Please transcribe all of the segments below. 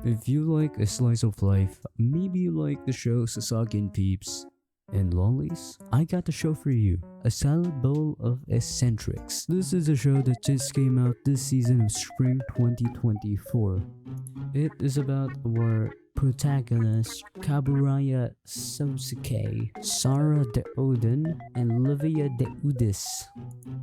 If you like a slice of life, maybe you like the show Sasaki and Peeps, and lollies, I got the show for you. A salad bowl of eccentrics. This is a show that just came out this season of spring 2024. It is about our protagonists Kaburaya Sosuke, Sara de Odin, and Livia de Udis.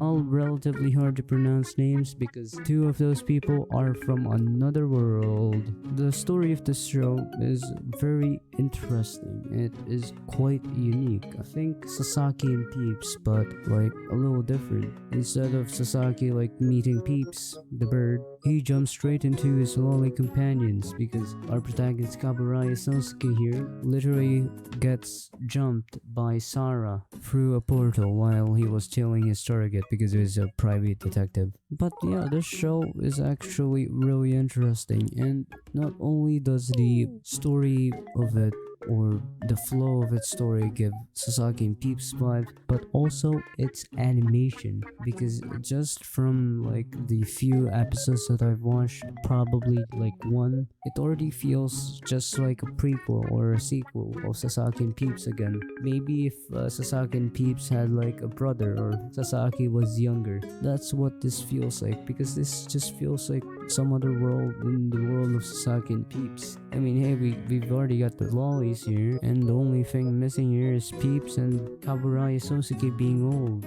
All relatively hard to pronounce names because two of those people are from another world. The story of this show is very interesting. It is quite unique. I think Sasaki and Peeps, but like a little different. Instead of Sasaki like meeting Peeps, the bird, he jumps straight into his lolly companions because our protagonist Kaburaya Sosuke here literally gets jumped by Sara through a portal while he was killing his target because he was a private detective. But yeah, this show is actually really interesting, and not only does the story of it or the flow of its story give Sasaki and Peeps vibe, but also its animation, because just from like the few episodes that I've watched, probably like one, it already feels just like a prequel or a sequel of Sasaki and Peeps again. Maybe if Sasaki and Peeps had like a brother or Sasaki was younger, that's what this feels like, because this just feels like some other world in the world of Sasaki and Peeps. I mean, hey, we've already got the lollies here, and the only thing missing here is Peeps and Kaburaya Sosuke being old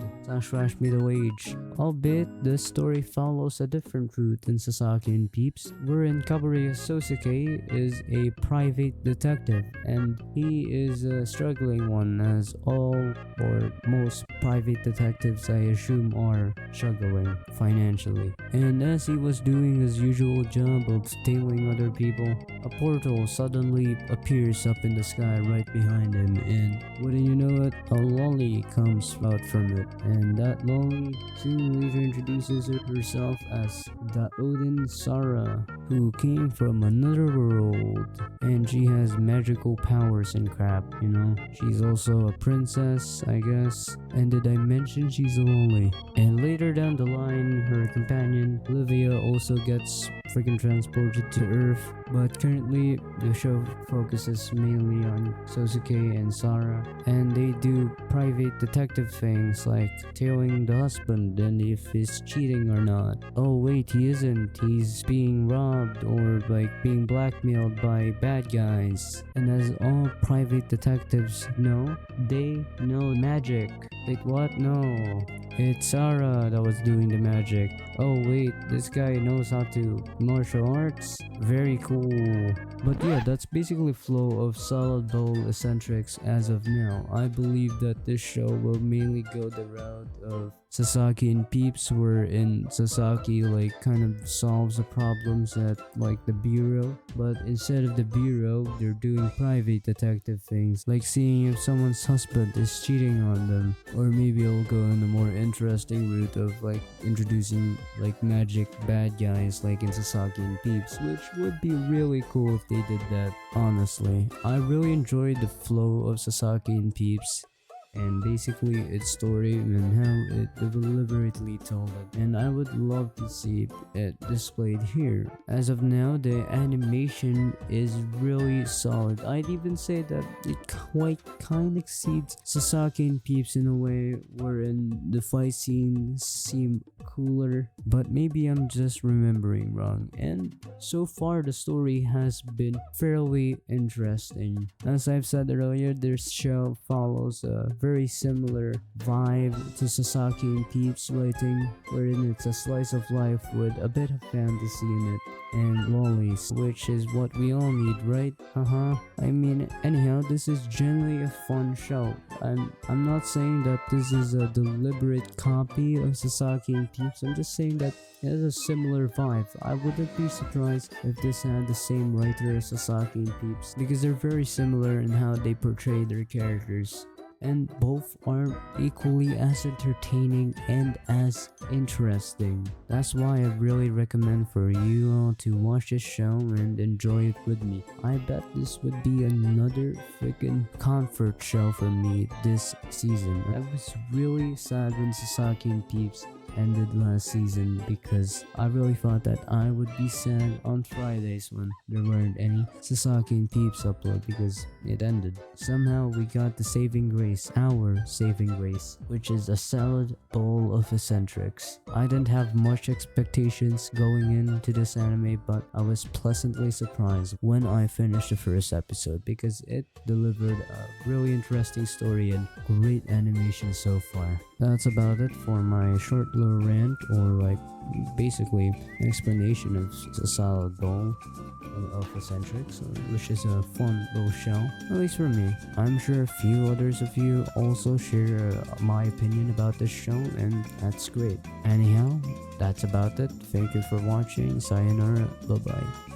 / middle age. Albeit the story follows a different route than Sasaki and Peeps, wherein Kaburaya Sosuke is a private detective, and he is a struggling one, as all or most private detectives I assume are struggling financially. And as he was doing his usual job of stealing other people, a portal suddenly appears up in the sky right behind him, and wouldn't you know it, a lolly comes out from it, and that lolly soon later introduces herself as the Odin Sara, who came from another world, and she has magical powers and crap, you know. She's also a princess, I guess, and did I mention she's a lolly? And later down the line, her companion Livia also gets freaking transported to Earth, but currently the show focuses mainly on Sosuke and Sara, and they do private detective things like tailing the husband and if he's cheating or not. Oh wait, he isn't, he's being robbed or like being blackmailed by bad guys. And as all private detectives know, they know magic. Wait, what? No, it's Sara that was doing the magic. Oh wait, this guy knows how to martial arts? Very cool. But yeah, that's basically flow of Salad Bowl Eccentrics as of now. I believe that this show will mainly go the route of Sasaki and Peeps, wherein Sasaki like kind of solves the problems at like the bureau, but instead of the bureau, they're doing private detective things, like seeing if someone's husband is cheating on them. Or maybe it'll go in a more interesting route of like introducing like magic bad guys like in Sasaki and Peeps, which would be really cool if they did that. Honestly, I really enjoyed the flow of Sasaki and Peeps, and basically its story and how it deliberately told it, and I would love to see it displayed here. As of now, the animation is really solid. I'd even say that it quite kind exceeds Sasaki and Peeps in a way wherein the fight scenes seem cooler, but maybe I'm just remembering wrong. And so far the story has been fairly interesting. As I've said earlier, this show follows a very similar vibe to Sasaki and Peeps writing, wherein it's a slice of life with a bit of fantasy in it and lollies, which is what we all need, right? I mean, anyhow, this is generally a fun show. I'm not saying that this is a deliberate copy of Sasaki and Peeps. I'm just saying that it has a similar vibe. I wouldn't be surprised if this had the same writer as Sasaki and Peeps, because they're very similar in how they portray their characters, and both are equally as entertaining and as interesting. That's why I really recommend for you all to watch this show and enjoy it with me. I bet this would be another freaking comfort show for me this season. I was really sad when Sasaki and Peeps ended last season because I really thought that I would be sad on Fridays when there weren't any Sasaki and Peeps upload because it ended. Somehow we got the saving grace, our saving grace, which is a salad bowl of eccentrics. I didn't have much expectations going into this anime, but I was pleasantly surprised when I finished the first episode because it delivered a really interesting story and great animation so far. That's about it for my short little rant, or like basically an explanation of the salad bowl of eccentrics, which is a fun little show, at least for me. I'm sure a few others of you also share my opinion about this show, and that's great. Anyhow, that's about it. Thank you for watching. Sayonara. Bye bye.